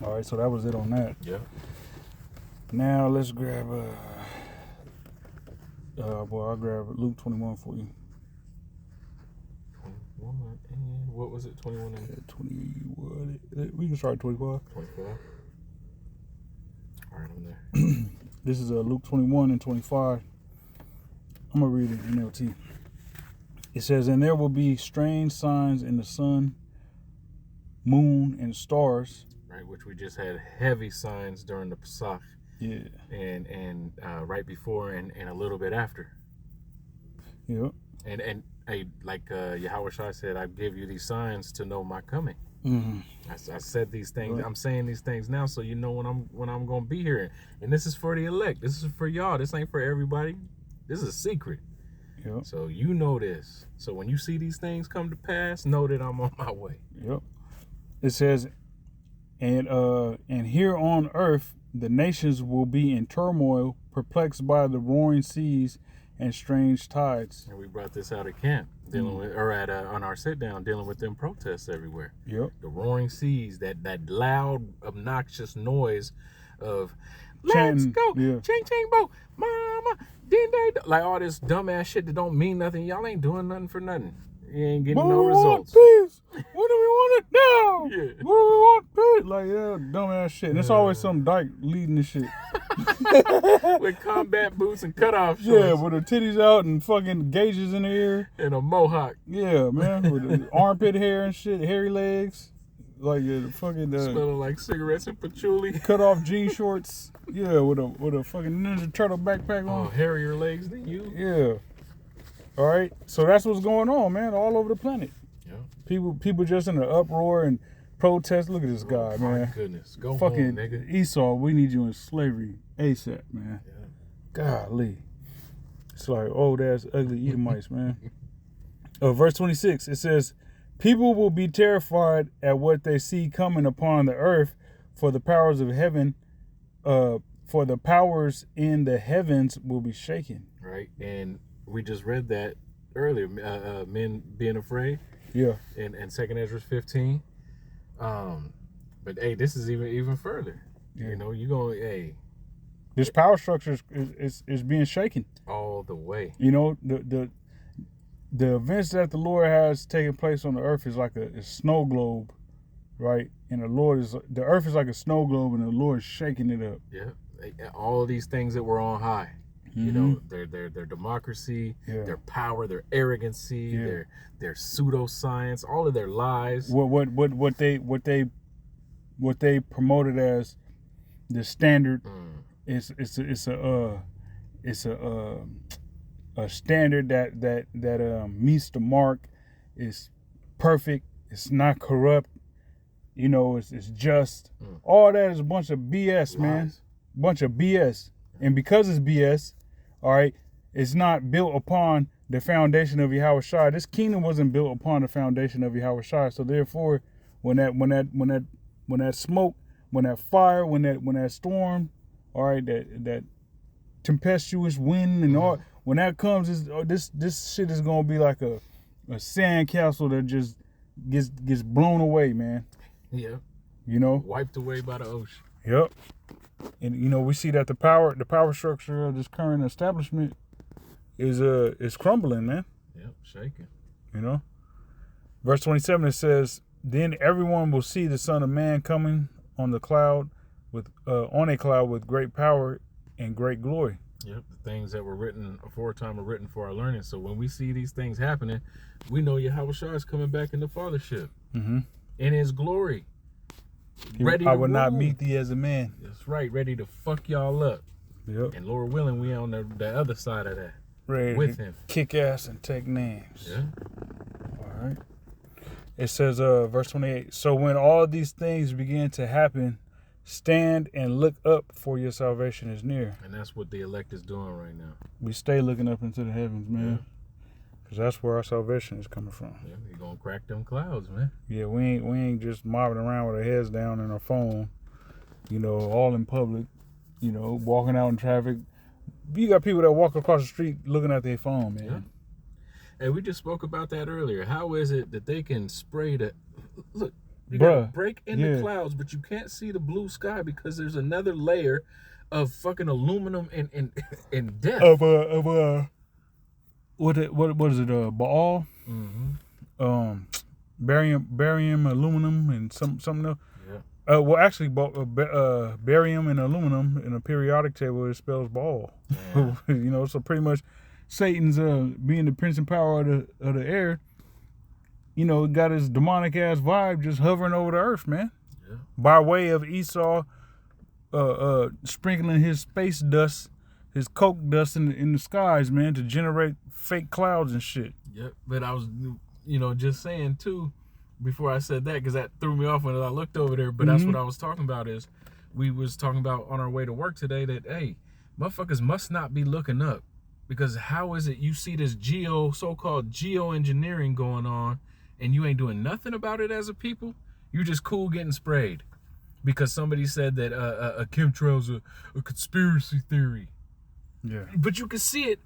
S2: All right, so that was it on that.
S1: Yeah.
S2: Now let's grab I'll grab Luke 21 for you.
S1: 21 and what was it? 21 and
S2: 21. We can start at 25.
S1: 25. All right, I'm there.
S2: This is Luke 21 and 25. I'm gonna read it in NLT. It says, and there will be strange signs in the sun, moon, and stars.
S1: Right, which we just had heavy signs during the Pesach.
S2: Yeah.
S1: And right before and a little bit after.
S2: Yeah.
S1: And like Yahweh Shai said, I give you these signs to know my coming.
S2: Mm-hmm.
S1: I said these things.
S2: Right.
S1: I'm saying these things now, so you know when I'm gonna be here. And this is for the elect. This is for y'all. This ain't for everybody. This is a secret.
S2: Yep.
S1: So you know this. So when you see these things come to pass, know that I'm on my way.
S2: Yep. It says, and here on earth the nations will be in turmoil, perplexed by the roaring seas and strange tides.
S1: And we brought this out at camp, dealing with, or at on our sit down, dealing with them protests everywhere.
S2: Yep.
S1: The roaring seas, that loud, obnoxious noise of
S2: Chanting,
S1: let's go,
S2: yeah.
S1: ching ching bo, mama, din day, like all this dumbass shit that don't mean nothing. Y'all ain't doing nothing for nothing. You ain't getting no results.
S2: Peace. What do we want it now?
S1: Yeah.
S2: What do we want? Peace. Like, yeah, dumbass shit. And it's always some dyke leading the shit.
S1: With combat boots and cutoff shorts.
S2: Yeah, with her titties out and fucking gauges in the ear.
S1: And a mohawk.
S2: Yeah, man. With the armpit hair and shit, hairy legs. Like fucking
S1: smelling like cigarettes and patchouli.
S2: Cut off jean shorts. Yeah, with a fucking Ninja Turtle backpack on.
S1: Oh, hairier legs than you.
S2: Yeah. All right. So that's what's going on, man, all over the planet.
S1: Yeah.
S2: People just in an uproar and protest. Look at this guy, man.
S1: My goodness. Go
S2: fucking
S1: home, nigga.
S2: Esau, we need you in slavery ASAP, man.
S1: Yeah.
S2: Golly. It's like old ass ugly Edomites, man. Verse 26, it says, people will be terrified at what they see coming upon the earth, for the powers of heaven, for the powers in the heavens will be shaken.
S1: Right. And we just read that earlier, men being afraid.
S2: Yeah.
S1: In 2nd Ezra 15. But hey, this is even further.
S2: Yeah.
S1: You know, you going, hey.
S2: This power structure is being shaken.
S1: All the way.
S2: You know, the events that the Lord has taken place on the earth is like a snow globe, right? And the earth is like a snow globe, and the Lord is shaking it up.
S1: Yeah. All of these things that were on high. You know, their democracy, their power, their arrogancy, their pseudoscience, all of their lies.
S2: What they promoted as the standard it's a standard that meets the mark, is perfect, it's not corrupt, you know, it's just. All that is a bunch of BS, man. Bunch of BS. And because it's BS, all right, it's not built upon the foundation of Yahweh Shai. This kingdom wasn't built upon the foundation of Yahweh Shai. So therefore, when that smoke, when that fire, when that storm, all right, that tempestuous wind and all. When that comes, this shit is gonna be like a sand castle that just gets blown away, man.
S1: Yeah.
S2: You know,
S1: Wiped away by the ocean.
S2: Yep. And you know, we see that the power structure of this current establishment is crumbling, man.
S1: Yep, shaking.
S2: You know, verse 27 it says, "Then everyone will see the Son of Man coming on a cloud with great power and great glory."
S1: Yep, the things that were written aforetime are written for our learning. So when we see these things happening, we know Yahweh Shai is coming back in the fathership in His glory. Ready
S2: I
S1: to
S2: will not
S1: rule.
S2: meet thee as a man.
S1: That's right, ready to fuck y'all up.
S2: Yep.
S1: And Lord willing, we on the other side of that.
S2: Ready
S1: with
S2: to
S1: Him.
S2: kick ass and take names.
S1: Yeah.
S2: All right. It says, verse 28, "So when all these things begin to happen, stand and look up, for your salvation is near."
S1: And that's what the elect is doing right now.
S2: We stay looking up into the heavens, man. Because that's where our salvation is coming from.
S1: Yeah, we gonna crack them clouds, man.
S2: Yeah, we ain't just mobbing around with our heads down in our phone, you know, all in public, you know, walking out in traffic. You got people that walk across the street looking at their phone, man.
S1: Yeah. Hey, we just spoke about that earlier. How is it that they can spray the... Look, you got a break in the clouds, but you can't see the blue sky because there's another layer of fucking aluminum and death.
S2: What is it? Baal, barium, aluminum, and something else.
S1: Yeah.
S2: Well, actually, barium and aluminum in a periodic table it spells Baal.
S1: Yeah.
S2: You know, so pretty much Satan's being the prince and power of the air. You know, got his demonic ass vibe just hovering over the earth, man.
S1: Yeah.
S2: By way of Esau, sprinkling his space dust, his coke dust in the skies, man, to generate fake clouds and shit.
S1: Yep. But I was, just saying too, before I said that, because that threw me off when I looked over there. But that's what I was talking about. Is we was talking about on our way to work today that hey, motherfuckers must not be looking up, because how is it you see this so-called geoengineering going on, and you ain't doing nothing about it as a people? You just cool getting sprayed because somebody said that a chemtrail's a conspiracy theory.
S2: Yeah.
S1: But you can see it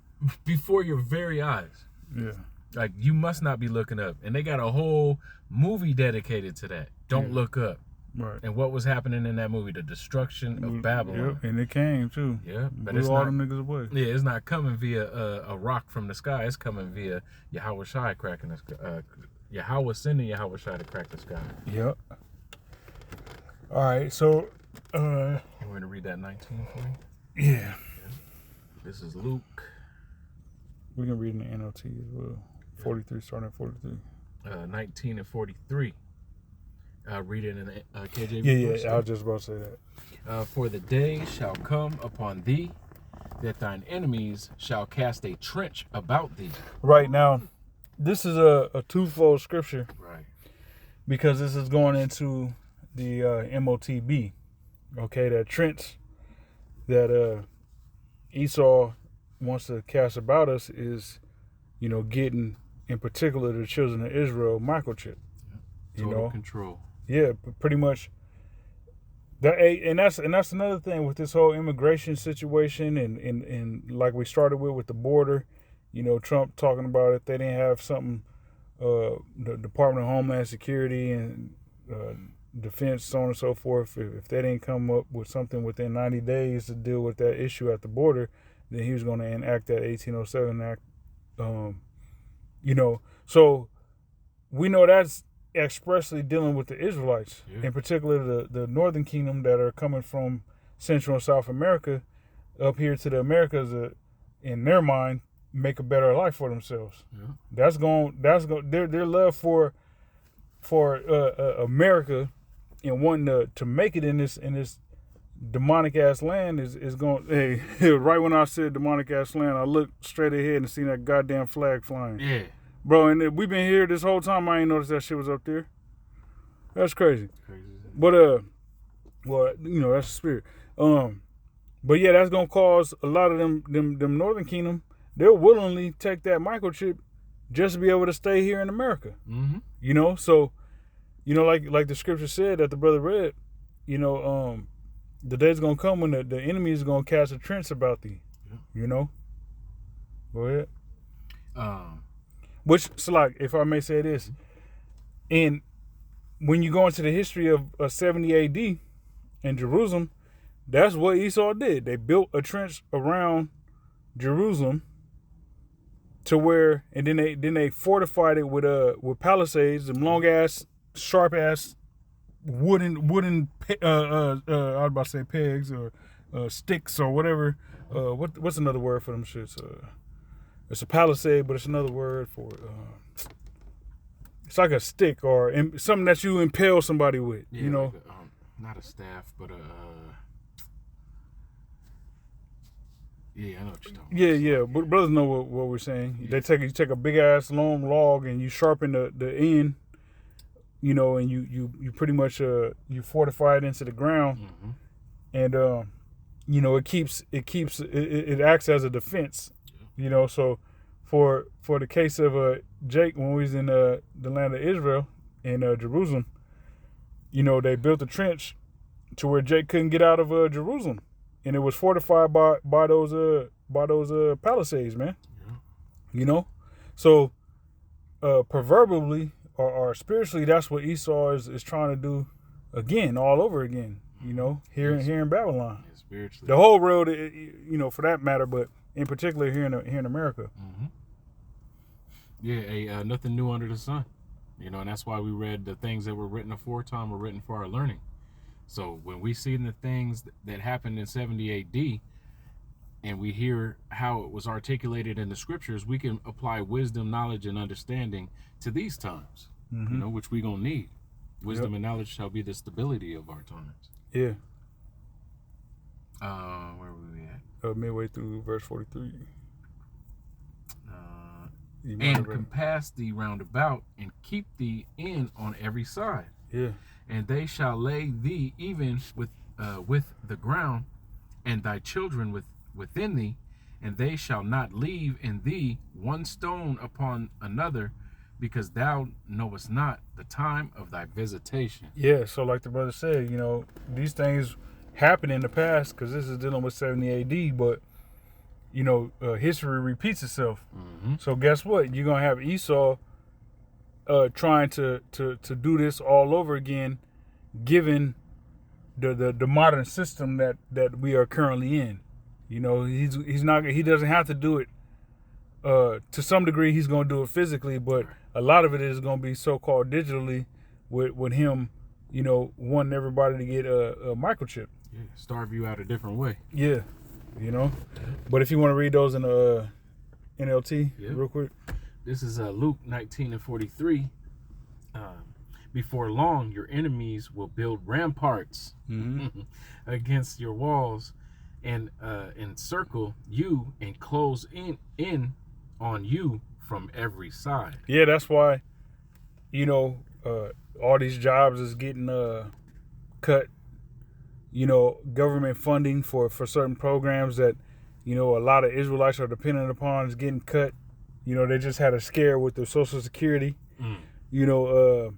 S1: before your very eyes.
S2: Yeah.
S1: Like, you must not be looking up. And they got a whole movie dedicated to that. Don't look up.
S2: Right.
S1: And what was happening in that movie? The destruction of Babylon.
S2: Yep. And it came too.
S1: Yeah. But
S2: blew
S1: it's
S2: all
S1: not,
S2: them niggas away.
S1: Yeah, it's not coming via a rock from the sky. It's coming via Yahweh Shai cracking the sky. Yahweh sending Yahweh Shai to crack the sky.
S2: Yep. All right. So,
S1: You want to read that 19 for me?
S2: Yeah.
S1: This is Luke.
S2: We can read in the NLT as well. 43, starting at 43.
S1: 19 and 43. Read it in the KJV.
S2: Yeah, I was just about to say that.
S1: For the day shall come upon thee, that thine enemies shall cast a trench about thee.
S2: Right now, this is a twofold scripture.
S1: Right.
S2: Because this is going into the MOTB. Okay, that trench that Esau wants to cast about us is, getting, in particular, the children of Israel microchip.
S1: Total control.
S2: Yeah, pretty much. And that's another thing with this whole immigration situation and like we started with the border. Trump talking about if they didn't have something, the Department of Homeland Security and Defense, so on and so forth, if they didn't come up with something within 90 days to deal with that issue at the border, then he was going to enact that 1807 Act. So we know that's expressly dealing with the Israelites, in particular the Northern Kingdom that are coming from Central and South America up here to the Americas, in their mind, make a better life for themselves.
S1: Yeah.
S2: That's going their love for America and wanting to make it in this demonic ass land is going. Hey, right when I said demonic ass land, I looked straight ahead and seen that goddamn flag flying.
S1: Yeah.
S2: Bro, and we've been here this whole time. I ain't noticed that shit was up there. That's crazy. But well, that's the spirit. But yeah, that's gonna cause a lot of them Northern Kingdom. They'll willingly take that microchip just to be able to stay here in America.
S1: Mm-hmm.
S2: So, like the scripture said that the brother read, the day's gonna come when the enemy is gonna cast a trench about thee.
S1: Yeah.
S2: You know. Go ahead.
S1: Um,
S2: Which, so like, if I may say this, and when you go into the history of 70 AD in Jerusalem, that's what Esau did. They built a trench around Jerusalem to where, and then they fortified it with palisades, and long ass, sharp ass wooden I was about to say pegs or sticks or whatever. What's another word for them shits? It's a palisade, but it's another word for it. It's like a stick or something that you impale somebody with.
S1: yeah,
S2: You know,
S1: like not a staff, but yeah, I know what you're talking about.
S2: yeah. But brothers know what we're saying. You take a big ass long log and you sharpen the end. You know, and you pretty much you fortify it into the ground, and you know it acts as a defense. You know, so for the case of Jake when we was in the land of Israel in Jerusalem, you know, they built a trench to where Jake couldn't get out of Jerusalem, and it was fortified by those palisades, man.
S1: Yeah.
S2: You know, so proverbially or spiritually, that's what Esau is trying to do again, all over again. You know, here in Babylon,
S1: Yeah, spiritually.
S2: the whole world, you know, for that matter, but in particular here in America.
S1: Yeah, nothing new under the sun. You know, and that's why we read the things that were written aforetime were written for our learning. So when we see the things that happened in 70 AD, and we hear how it was articulated in the scriptures, we can apply wisdom, knowledge, and understanding to these times, you know, which we're going to need. Wisdom and knowledge shall be the stability of our times.
S2: Yeah.
S1: Where were we at?
S2: Midway through verse 43.
S1: And compass thee round about, and keep thee in on every side.
S2: Yeah.
S1: And they shall lay thee even with the ground, and thy children within thee, and they shall not leave in thee one stone upon another, because thou knowest not the time of thy visitation.
S2: Yeah, so like the brother said, you know, these things happened in the past because this is dealing with 70 AD, but, you know, history repeats itself. So guess what? You're going to have Esau trying to do this all over again, given the modern system that we are currently in. You know, he doesn't have to do it. To some degree, he's going to do it physically, but a lot of it is going to be so-called digitally with him, you know, wanting everybody to get a microchip.
S1: Yeah, starve you out a different way.
S2: Yeah, you know. But if you want to read those in NLT real quick.
S1: This is Luke 19:43. Before long, your enemies will build ramparts against your walls and encircle you and close in on you from every side.
S2: Yeah, that's why, you know, all these jobs is getting cut. You know, government funding for certain programs that, you know, a lot of Israelites are dependent upon is getting cut. You know, they just had a scare with the Social Security. You know,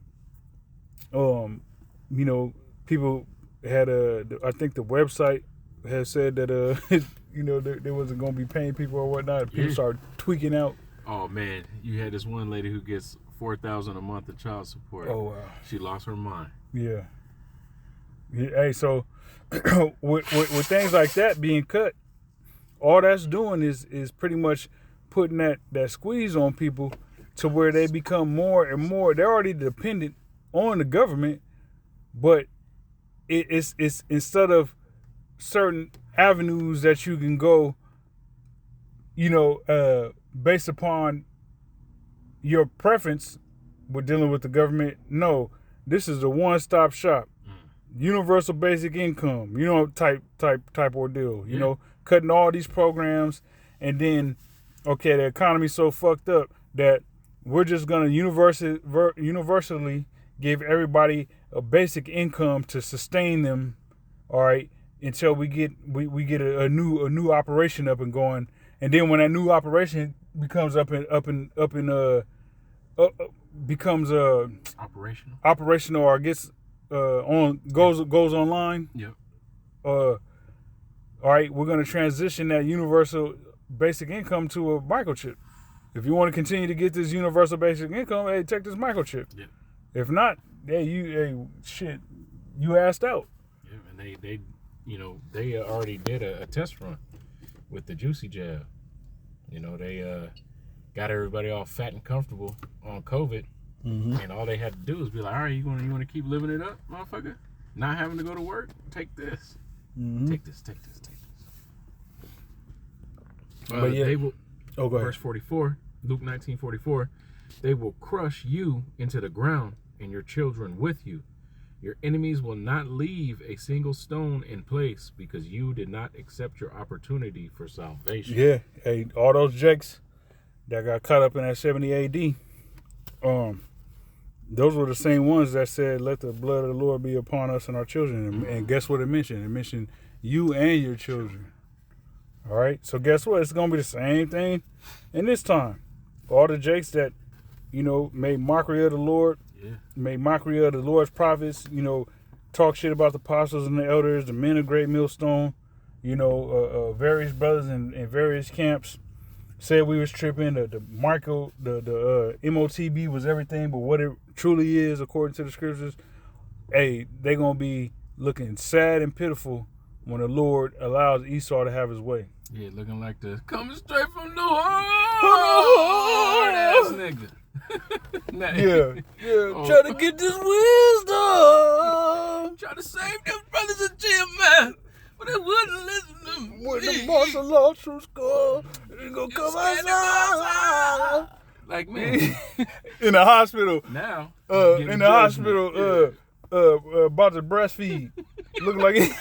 S2: you know, people had I think the website has said that you know, they wasn't gonna be paying people or whatnot. People started tweaking out.
S1: Oh man, you had this one lady who gets $4,000 a month of child support.
S2: Oh wow.
S1: She lost her mind.
S2: Yeah. Hey, so with things like that being cut, all that's doing is pretty much putting that squeeze on people to where they become more and more. They're already dependent on the government, but it's instead of certain avenues that you can go, you know, based upon your preference with dealing with the government. No, this is a one-stop shop. Universal basic income, you know, type ordeal. You know, cutting all these programs, and then, okay, the economy's so fucked up that we're just gonna universally give everybody a basic income to sustain them, all right, until we get a new operation up and going, and then when that new operation becomes becomes operational or gets goes online.
S1: Yep.
S2: all right, we're going to transition that universal basic income to a microchip. If you want to continue to get this universal basic income, hey, take this microchip.
S1: Yeah.
S2: If not, shit, you asked out.
S1: Yeah, and they already did a test run with the juicy jab. They got everybody all fat and comfortable on COVID, and all they had to do was be like, all right, you want to keep living it up, motherfucker? Not having to go to work? Take this. Take this.
S2: But yeah.
S1: They will.
S2: Oh, go ahead.
S1: Verse 44, Luke 19:44. They will crush you into the ground and your children with you. Your enemies will not leave a single stone in place because you did not accept your opportunity for salvation.
S2: Yeah. Hey, all those jakes that got caught up in that 70 AD, those were the same ones that said, let the blood of the Lord be upon us and our children. And guess what it mentioned? It mentioned you and your children. All right. So guess what? It's going to be the same thing in this time. All the jakes that, made mockery of the Lord, made mockery of the Lord's prophets, talk shit about the apostles and the elders, the men of great millstone, various brothers in various camps said we was tripping. The MOTB was everything but what it truly is according to the scriptures. Hey, they going to be looking sad and pitiful when the Lord allows Esau to have his way.
S1: Yeah, looking like the coming straight from the hard ass nigga.
S2: Yeah.
S1: Try
S2: to get this wisdom.
S1: Try to save them brothers and Jim, man. But they wouldn't listen to me.
S2: When the martial law true score, it's gonna come outside.
S1: Like, man.
S2: In the hospital.
S1: Now.
S2: In the hospital, about to breastfeed. Looking like it.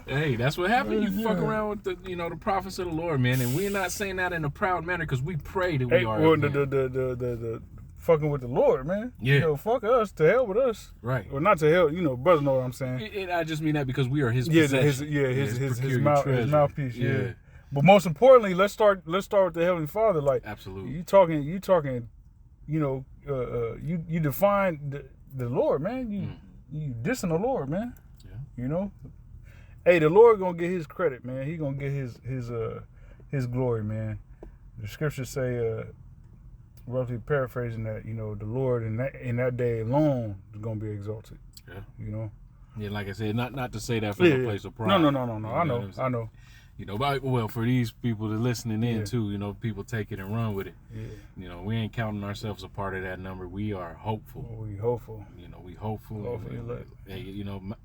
S1: Hey, that's what happened. You fuck around with the prophets of the Lord, man. And we're not saying that in a proud manner because we pray that we are.
S2: Well, the fucking with the Lord, man.
S1: Yeah.
S2: Fuck us, to hell with us.
S1: Right.
S2: Or not to hell, brothers know what I'm saying.
S1: I just mean that because we are his
S2: Yeah,
S1: possession.
S2: his mouthpiece. Yeah. But most importantly, let's start with the Heavenly Father. Like,
S1: absolutely.
S2: You talking. You define the Lord, man. You dissing the Lord, man.
S1: Yeah.
S2: Hey, the Lord gonna get his credit, man. He gonna get his glory, man. The scriptures say, roughly paraphrasing that, the Lord in that day alone is gonna be exalted.
S1: Yeah. Yeah, like I said, not to say that from a place of pride.
S2: No. I know.
S1: But for these people that are listening in too, people take it and run with it.
S2: Yeah.
S1: We ain't counting ourselves a part of that number. We are hopeful.
S2: We hopeful.
S1: We hopeful.
S2: Hopefully,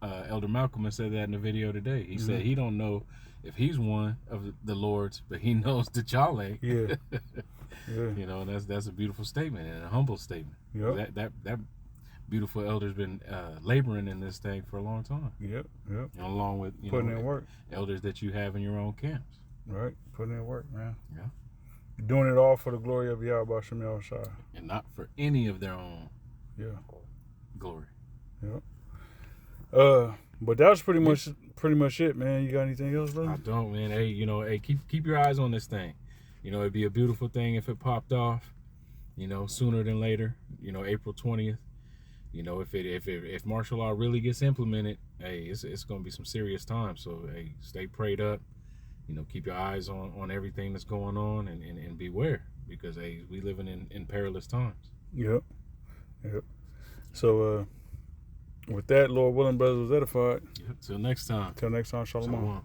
S1: Elder Malcolm has said that in the video today. He said he don't know if he's one of the Lord's, but he knows that y'all ain't.
S2: Yeah.
S1: And that's a beautiful statement and a humble statement.
S2: Yep.
S1: That beautiful elder's been laboring in this thing for a long time.
S2: Yep.
S1: Along with
S2: putting in work.
S1: Elders that you have in your own camps.
S2: Right, putting in work, man.
S1: Yeah.
S2: Doing it all for the glory of Yahweh Shem Yahushua.
S1: And not for any of their own glory.
S2: Yep. But that was pretty much it, man. You got anything else, though?
S1: I don't, man. Hey, keep your eyes on this thing. It'd be a beautiful thing if it popped off, sooner than later, April 20th. If martial law really gets implemented, hey, it's going to be some serious times. So, hey, stay prayed up. Keep your eyes on everything that's going on and beware because, hey, we living in perilous times.
S2: Yep. So, with that, Lord willing, brothers was edified.
S1: Yep. Till next time.
S2: Shalom.